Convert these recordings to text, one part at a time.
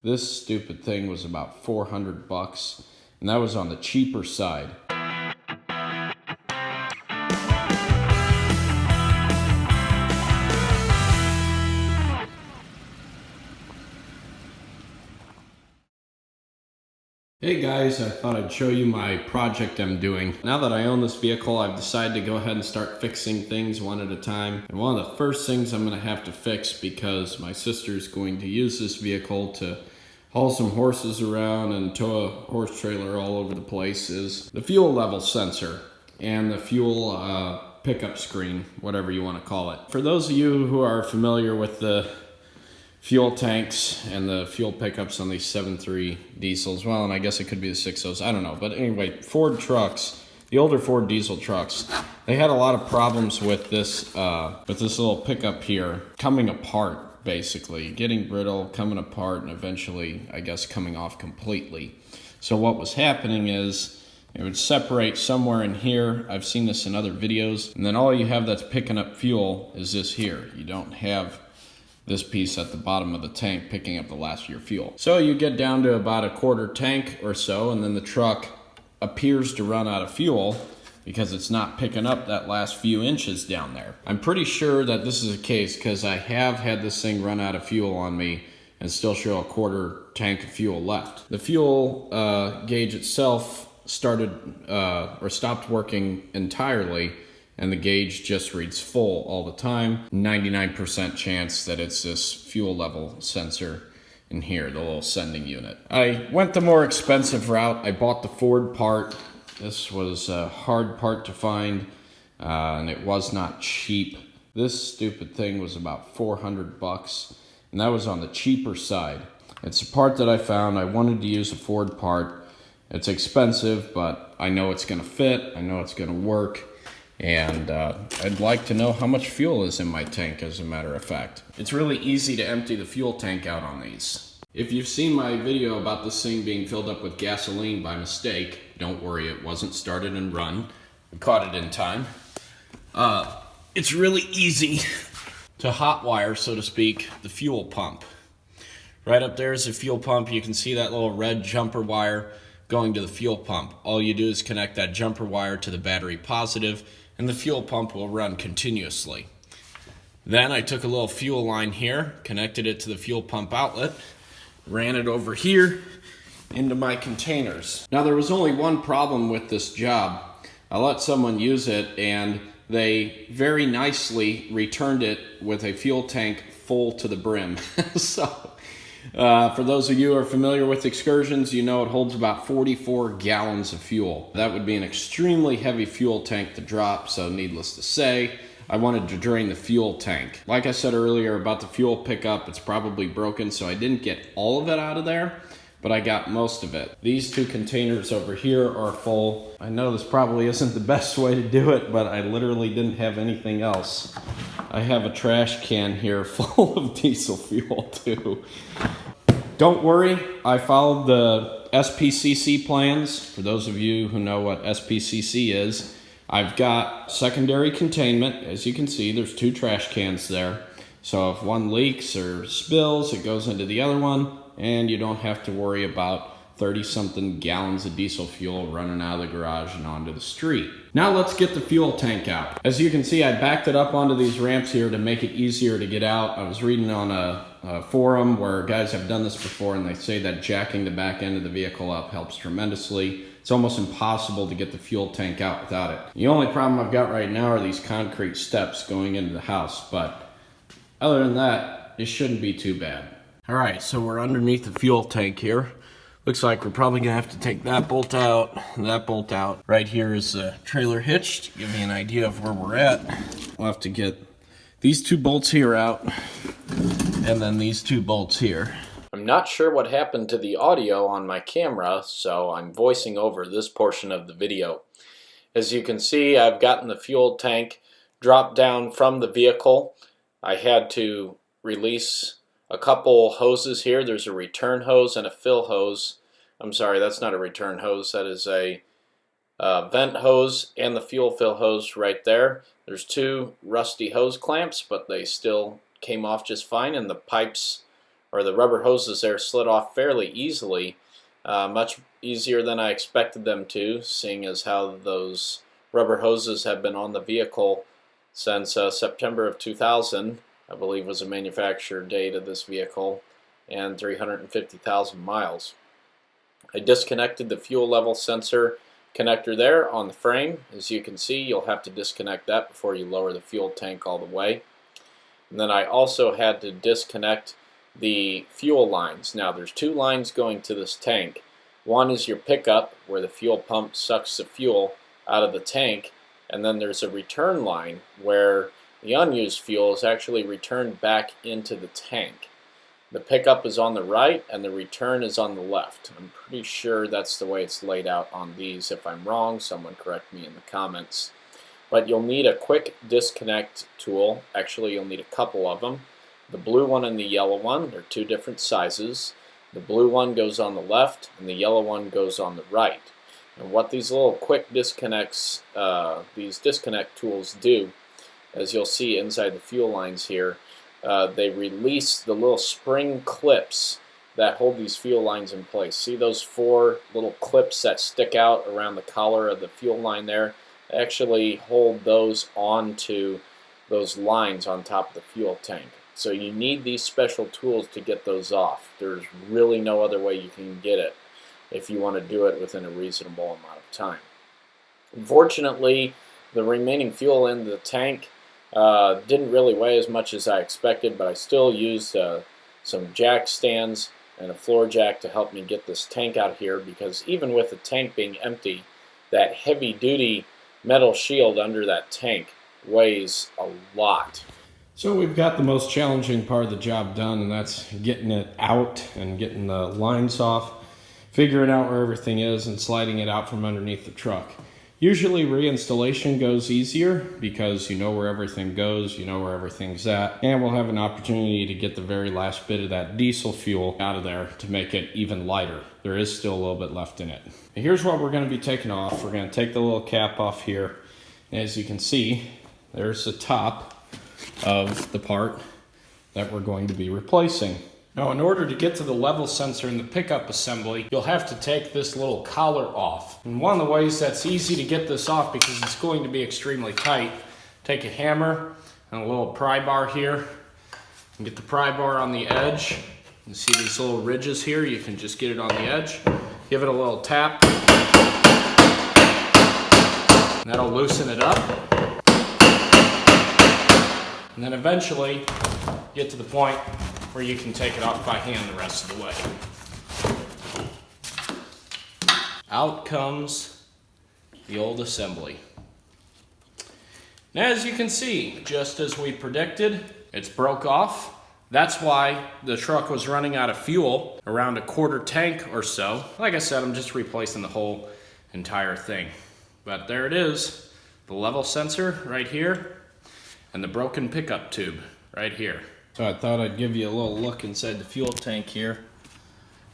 This stupid thing was about 400 bucks, and that was on the cheaper side. Hey guys, I thought I'd show you my project I'm doing. Now that I own this vehicle, I've decided to go ahead and start fixing things one at a time. And one of the first things I'm going to have to fix, because my sister's going to use this vehicle to haul some horses around and tow a horse trailer all over the place, is the fuel level sensor and the fuel pickup screen, whatever you want to call it. For those of you who are familiar with the fuel tanks and the fuel pickups on these 7.3 diesels, well, and I guess it could be the 6.0s, I don't know. But anyway, Ford trucks, the older Ford diesel trucks, they had a lot of problems with this little pickup here coming apart, basically. Getting brittle, coming apart, and eventually, I guess, coming off completely. So what was happening is it would separate somewhere in here. I've seen this in other videos. And then all you have that's picking up fuel is this here. You don't have this piece at the bottom of the tank picking up the last of your fuel. So you get down to about a quarter tank or so, and then the truck appears to run out of fuel because it's not picking up that last few inches down there. I'm pretty sure that this is the case because I have had this thing run out of fuel on me and still show a quarter tank of fuel left. The fuel gauge itself started or stopped working entirely, and the gauge just reads full all the time. 99% chance that it's this fuel level sensor in here, the little sending unit. I went the more expensive route. I bought the Ford part. This was a hard part to find, and it was not cheap. This stupid thing was about 400 bucks, and that was on the cheaper side. It's a part that I found. I wanted to use a Ford part. It's expensive, but I know it's gonna fit. I know it's gonna work. And I'd like to know how much fuel is in my tank, as a matter of fact. It's really easy to empty the fuel tank out on these. If you've seen my video about this thing being filled up with gasoline by mistake, don't worry, it wasn't started and run. We caught it in time. It's really easy to hotwire, so to speak, the fuel pump. Right up there is the fuel pump. You can see that little red jumper wire going to the fuel pump. All you do is connect that jumper wire to the battery positive, and the fuel pump will run continuously. Then I took a little fuel line here, connected it to the fuel pump outlet, ran it over here into my containers. Now there was only one problem with this job. I let someone use it, and they very nicely returned it with a fuel tank full to the brim. For those of you who are familiar with Excursions, you know it holds about 44 gallons of fuel. That would be an extremely heavy fuel tank to drop, so needless to say, I wanted to drain the fuel tank. Like I said earlier about the fuel pickup, it's probably broken, so I didn't get all of it out of there, but I got most of it. These two containers over here are full. I know this probably isn't the best way to do it, but I literally didn't have anything else. I have a trash can here full of diesel fuel too. Don't worry, I followed the SPCC plans. For those of you who know what SPCC is, I've got secondary containment. As you can see, there's two trash cans there. So if one leaks or spills, it goes into the other one, and you don't have to worry about 30-something gallons of diesel fuel running out of the garage and onto the street. Now let's get the fuel tank out. As you can see, I backed it up onto these ramps here to make it easier to get out. I was reading on a forum where guys have done this before, and they say that jacking the back end of the vehicle up helps tremendously. It's almost impossible to get the fuel tank out without it. The only problem I've got right now are these concrete steps going into the house, but other than that, it shouldn't be too bad. All right, so we're underneath the fuel tank here. Looks like we're probably gonna have to take that bolt out and that bolt out. Right here is the trailer hitch to give me an idea of where we're at. We'll have to get these two bolts here out and then these two bolts here. I'm not sure what happened to the audio on my camera, so I'm voicing over this portion of the video. As you can see, I've gotten the fuel tank dropped down from the vehicle. I had to release a couple hoses here. There's a return hose and a fill hose. I'm sorry, that's not a return hose. That is a vent hose and the fuel fill hose right there. There's two rusty hose clamps, but they still came off just fine, and the pipes or the rubber hoses there slid off fairly easily, much easier than I expected them to, seeing as how those rubber hoses have been on the vehicle since September of 2000, I believe was the manufacturer date of this vehicle, and 350,000 miles. I disconnected the fuel level sensor connector there on the frame. As you can see, you'll have to disconnect that before you lower the fuel tank all the way. And then I also had to disconnect the fuel lines. Now there's two lines going to this tank. One is your pickup, where the fuel pump sucks the fuel out of the tank, and then there's a return line where the unused fuel is actually returned back into the tank. The pickup is on the right and the return is on the left. I'm pretty sure that's the way it's laid out on these. If I'm wrong, someone correct me in the comments. But you'll need a quick disconnect tool. Actually, you'll need a couple of them. The blue one and the yellow one, they're two different sizes. The blue one goes on the left and the yellow one goes on the right. And what these little quick disconnects, these disconnect tools do, as you'll see inside the fuel lines here, they release the little spring clips that hold these fuel lines in place. See those four little clips that stick out around the collar of the fuel line there? They actually hold those onto those lines on top of the fuel tank. So you need these special tools to get those off. There's really no other way you can get it if you want to do it within a reasonable amount of time. Unfortunately, the remaining fuel in the tank didn't really weigh as much as I expected, but I still used some jack stands and a floor jack to help me get this tank out here, because even with the tank being empty, that heavy duty metal shield under that tank weighs a lot. So we've got the most challenging part of the job done, and that's getting it out and getting the lines off, figuring out where everything is and sliding it out from underneath the truck. Usually reinstallation goes easier because you know where everything goes, you know where everything's at, and we'll have an opportunity to get the very last bit of that diesel fuel out of there to make it even lighter. There is still a little bit left in it. And here's what we're going to be taking off. We're going to take the little cap off here. And as you can see, there's the top of the part that we're going to be replacing. Now, in order to get to the level sensor in the pickup assembly, you'll have to take this little collar off. And one of the ways that's easy to get this off, because it's going to be extremely tight, take a hammer and a little pry bar here and get the pry bar on the edge. You see these little ridges here? You can just get it on the edge. Give it a little tap. And that'll loosen it up. And then eventually get to the point where you can take it off by hand the rest of the way. Out comes the old assembly. Now, as you can see, just as we predicted, it's broke off. That's why the truck was running out of fuel, around a quarter tank or so. Like I said, I'm just replacing the whole entire thing. But there it is, the level sensor right here, and the broken pickup tube right here. So I thought I'd give you a little look inside the fuel tank here.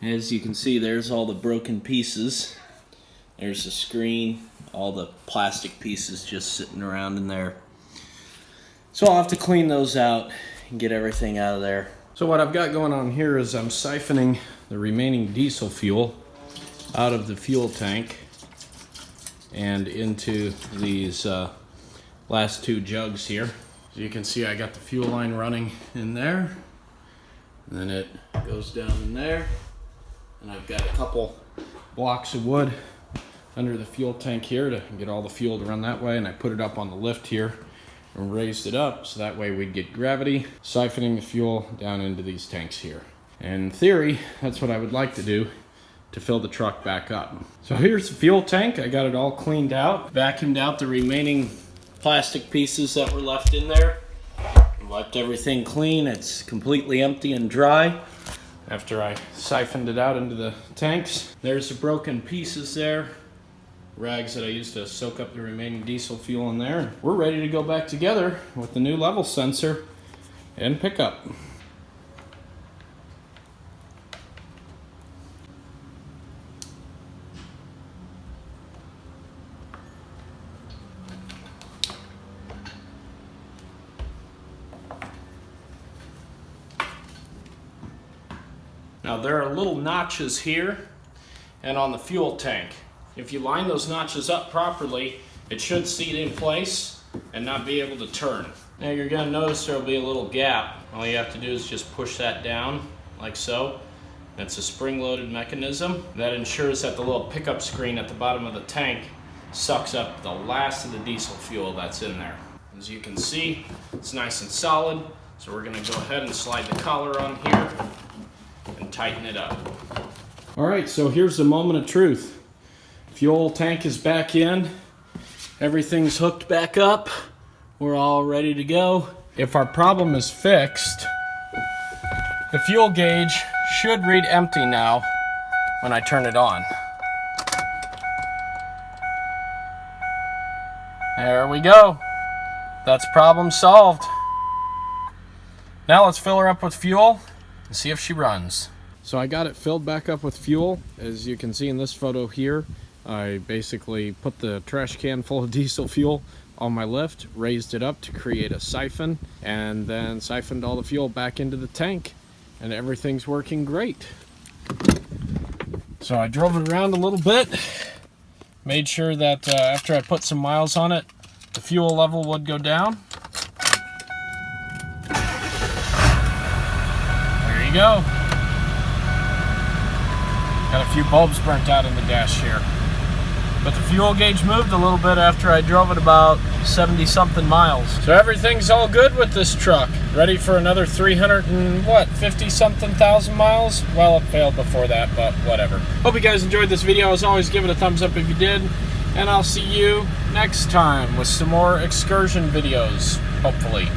As you can see, there's all the broken pieces. There's the screen, all the plastic pieces just sitting around in there. So I'll have to clean those out and get everything out of there. So what I've got going on here is I'm siphoning the remaining diesel fuel out of the fuel tank and into these last two jugs here. So you can see I got the fuel line running in there, and then it goes down in there, and I've got a couple blocks of wood under the fuel tank here to get all the fuel to run that way, and I put it up on the lift here and raised it up so that way we'd get gravity siphoning the fuel down into these tanks here. And in theory, that's what I would like to do to fill the truck back up. So here's the fuel tank. I got it all cleaned out, vacuumed out the remaining plastic pieces that were left in there, wiped everything clean. It's completely empty and dry after I siphoned it out into the tanks. There's the broken pieces there, rags that I used to soak up the remaining diesel fuel in there. We're ready to go back together with the new level sensor and pickup. Now there are little notches here and on the fuel tank. If you line those notches up properly, it should seat in place and not be able to turn. Now you're going to notice there will be a little gap. All you have to do is just push that down like so. That's a spring-loaded mechanism that ensures that the little pickup screen at the bottom of the tank sucks up the last of the diesel fuel that's in there. As you can see, it's nice and solid, so we're going to go ahead and slide the collar on here and tighten it up. Alright, so here's the moment of truth. Fuel tank is back in, everything's hooked back up, we're all ready to go. If our problem is fixed, the fuel gauge should read empty now when I turn it on. There we go. That's problem solved. Now let's fill her up with fuel and see if she runs. So I got it filled back up with fuel. As you can see in this photo here, I basically put the trash can full of diesel fuel on my lift, raised it up to create a siphon, and then siphoned all the fuel back into the tank, and everything's working great. So I drove it around a little bit, made sure that after I put some miles on it, the fuel level would go down. There you go. Got a few bulbs burnt out in the dash here. But the fuel gauge moved a little bit after I drove it about 70-something miles. So everything's all good with this truck. Ready for another 350-something thousand miles? Well, it failed before that, but whatever. Hope you guys enjoyed this video. As always, give it a thumbs up if you did. And I'll see you next time with some more excursion videos, hopefully.